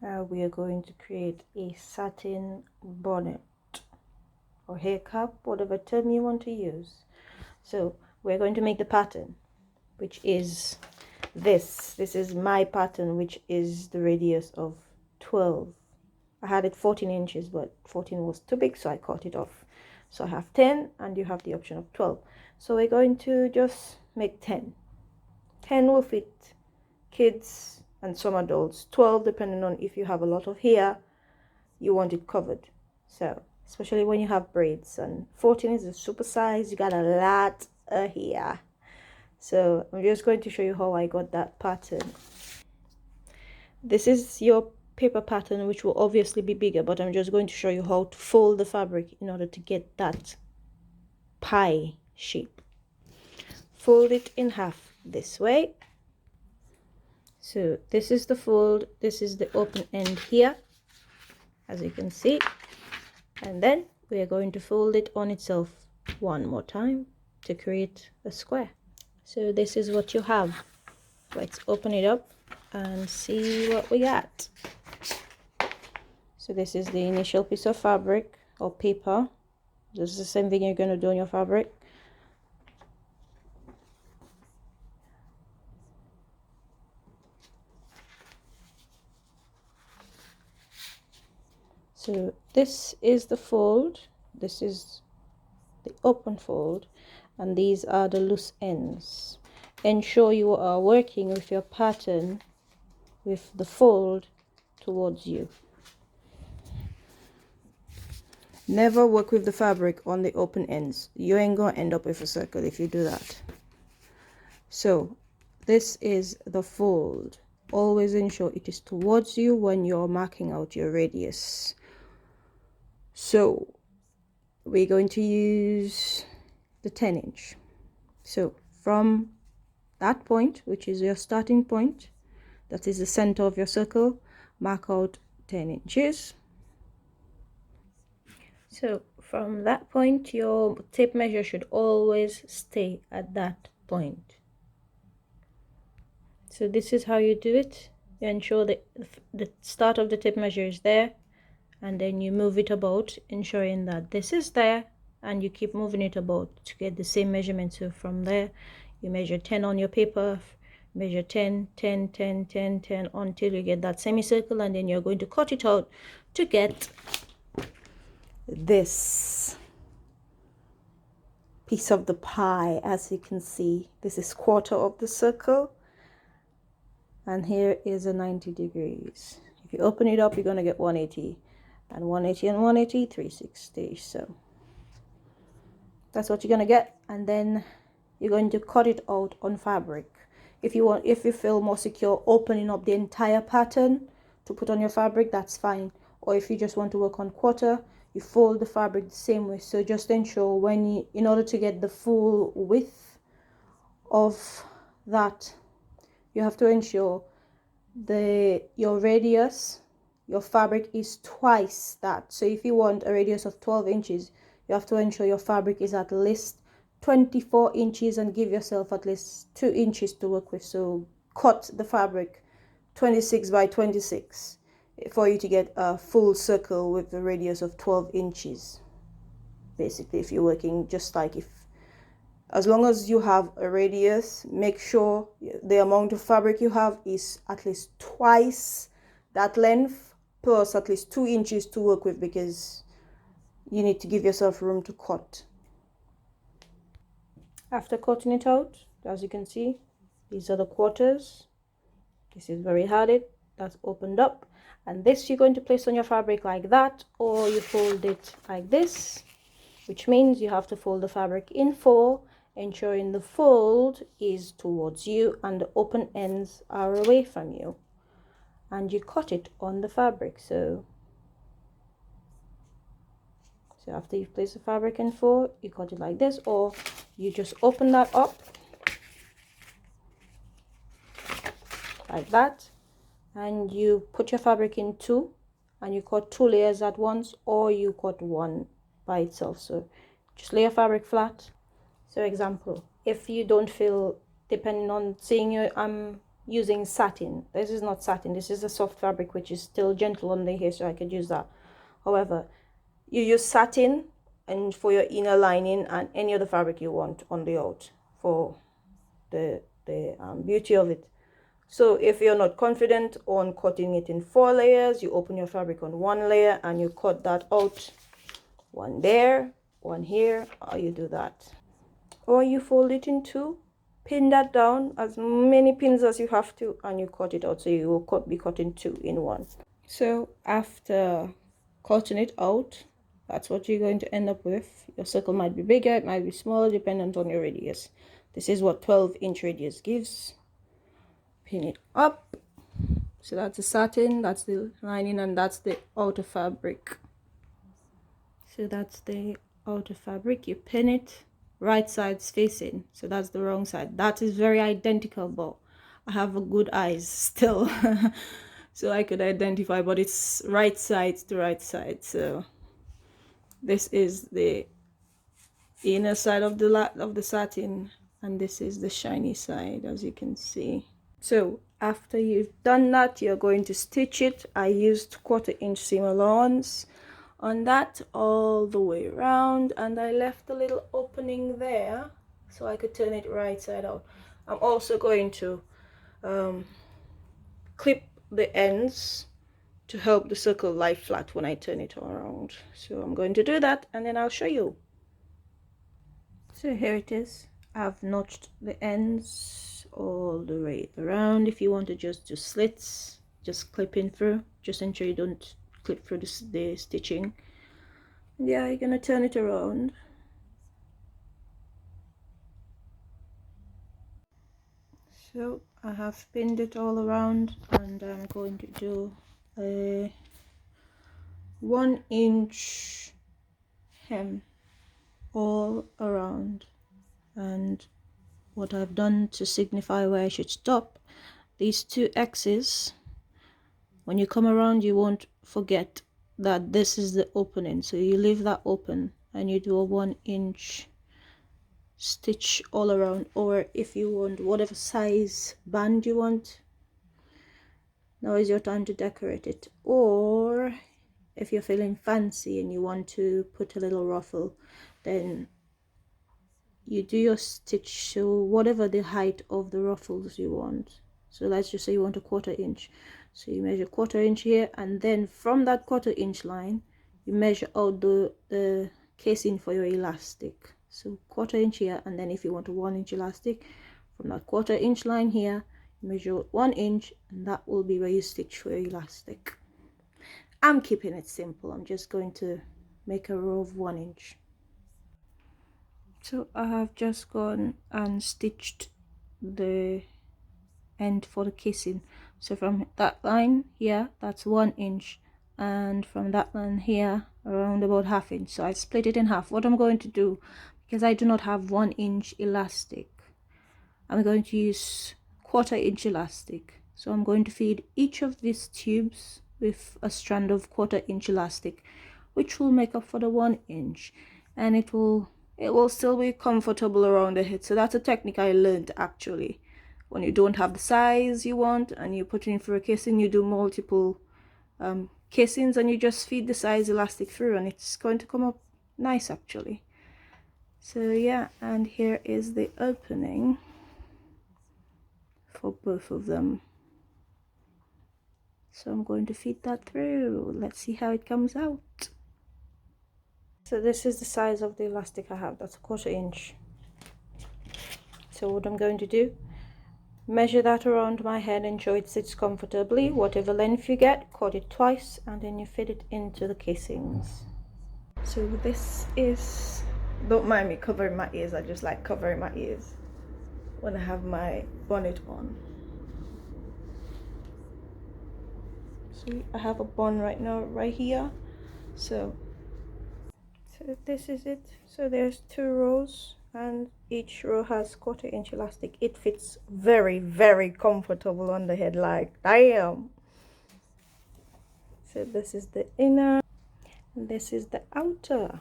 We are going to create a satin bonnet or hair cap, whatever term you want to use. So we're going to make the pattern, which is this is my pattern, which is the radius of 12. I had it 14 inches, but 14 was too big, so I cut it off. So I have 10 and you have the option of 12. So we're going to just make 10 will fit kids and some adults. 12 depending on if you have a lot of hair, you want it covered. So especially when you have braids, and 14 is a super size, you got a lot of hair. So I'm just going to show you how I got that pattern. This is your paper pattern, which will obviously be bigger, but I'm just going to show you how to fold the fabric in order to get that pie shape. Fold it in half this way. So this is the fold, this is the open end here, as you can see, and then we are going to fold it on itself one more time to create a square. So this is what you have. Let's open it up and see what we got. So this is the initial piece of fabric or paper. This is the same thing you're going to do on your fabric. So this is the fold, this is the open fold, and these are the loose ends. Ensure you are working with your pattern with the fold towards you. Never work with the fabric on the open ends. You ain't gonna end up with a circle if you do that. So this is the fold. Always ensure it is towards you when you're marking out your radius. So we're going to use the 10 inch. So from that point, which is your starting point, that is the center of your circle, mark out 10 inches. So from that point, your tape measure should always stay at that point. So this is how you do it. You ensure that the start of the tape measure is there, and then you move it about, ensuring that this is there, and you keep moving it about to get the same measurement. So from there, you measure 10 on your paper, measure 10, 10, 10, 10, 10 until you get that semicircle, and then you're going to cut it out to get this piece of the pie. As you can see, this is quarter of the circle, and here is a 90 degrees. If you open it up, you're going to get 180, and 180 and 180, 360. So that's what you're going to get, and then you're going to cut it out on fabric. If you feel more secure opening up the entire pattern to put on your fabric, that's fine. Or if you just want to work on quarter, you fold the fabric the same way. So just ensure in order to get the full width of that, you have to ensure your radius, your fabric is twice that. So if you want a radius of 12 inches, you have to ensure your fabric is at least 24 inches and give yourself at least 2 inches to work with. So cut the fabric 26 by 26 for you to get a full circle with the radius of 12 inches. Basically, if you're working just like as long as you have a radius, make sure the amount of fabric you have is at least twice that length plus at least 2 inches to work with, because you need to give yourself room to cut. After cutting it out, as you can see, these are the quarters. This is where we had it. That's opened up, and this you're going to place on your fabric like that, or you fold it like this, which means you have to fold the fabric in 4, ensuring the fold is towards you and the open ends are away from you, and you cut it on the fabric. So after you've placed the fabric in 4, you cut it like this, or you just open that up like that, and you put your fabric in 2 and you cut 2 layers at once, or you cut one by itself. So just lay your fabric flat. So example, if you don't feel, depending on seeing you, I'm using satin. This is not satin, this is a soft fabric which is still gentle on the hair, so I could use that. However, you use satin and for your inner lining, and any other fabric you want on the out for the beauty of it. So if you're not confident on cutting it in 4 layers, you open your fabric on 1 layer and you cut that out, one there, one here, or you do that, or you fold it in 2, pin that down, as many pins as you have to, and you cut it out, so you will be cutting 2 in 1. So after cutting it out, that's what you're going to end up with. Your circle might be bigger, it might be smaller, dependent on your radius. This is what 12-inch radius gives. Pin it up. So that's the satin, that's the lining, and that's the outer fabric. So that's the outer fabric. You pin it, right side's facing, so that's the wrong side. That is very identical, but I have a good eyes still so I could identify, but it's right side to right side. So this is the inner side of the satin, and this is the shiny side, as you can see. So after you've done that, you're going to stitch it. I used 1/4 inch seam allowance on that all the way around, and I left a little opening there so I could turn it right side out. I'm also going to clip the ends to help the circle lie flat when I turn it around. So I'm going to do that, and then I'll show you. So here it is. I've notched the ends all the way around. If you want to just do slits, just clip in through, just ensure you don't clip through the stitching. Yeah, you're gonna turn it around. So I have pinned it all around, and I'm going to do a 1-inch hem all around. And what I've done to signify where I should stop, these 2 X's, when you come around, you won't forget that this is the opening, so you leave that open and you do a 1-inch stitch all around. Or if you want whatever size band you want, now is your time to decorate it. Or if you're feeling fancy and you want to put a little ruffle, then you do your stitch so whatever the height of the ruffles you want. So let's just say you want a 1/4 inch, so you measure 1/4 inch here, and then from that 1/4 inch line you measure out the casing for your elastic. So 1/4 inch here, and then if you want a 1-inch elastic, from that 1/4 inch line here you measure 1 inch, and that will be where you stitch for your elastic. I'm keeping it simple. I'm just going to make a row of 1 inch. So I have just gone and stitched the end for the casing. So from that line here, that's 1 inch, and from that line here around about 1/2 inch. So I split it in half. What I'm going to do, because I do not have 1-inch elastic, I'm going to use 1/4 inch elastic. So I'm going to feed each of these tubes with a strand of 1/4 inch elastic, which will make up for the 1 inch, and it will still be comfortable around the head. So that's a technique I learned actually. When you don't have the size you want and you put in for a casing, you do multiple casings and you just feed the size elastic through, and it's going to come up nice actually. So yeah, and here is the opening for both of them. So I'm going to feed that through. Let's see how it comes out. So this is the size of the elastic I have. That's a 1/4 inch. So what I'm going to do, measure that around my head, ensure it sits comfortably. Whatever length you get, cut it twice, and then you fit it into the casings. So this is, don't mind me covering my ears, I just like covering my ears when I have my bonnet on. So I have a bun right now right here. So this is it. So there's 2 rows, and each row has 1/4 inch elastic. It fits very, very comfortable on the head, like damn. So this is the inner, and this is the outer.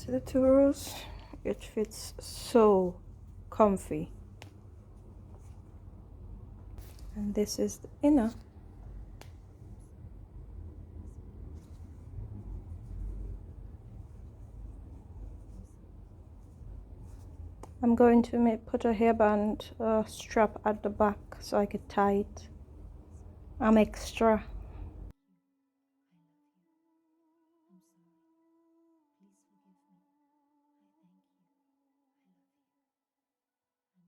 See the two rows? It fits so comfy. And this is the inner. I'm going to put a hairband strap at the back so I could tie it. I'm extra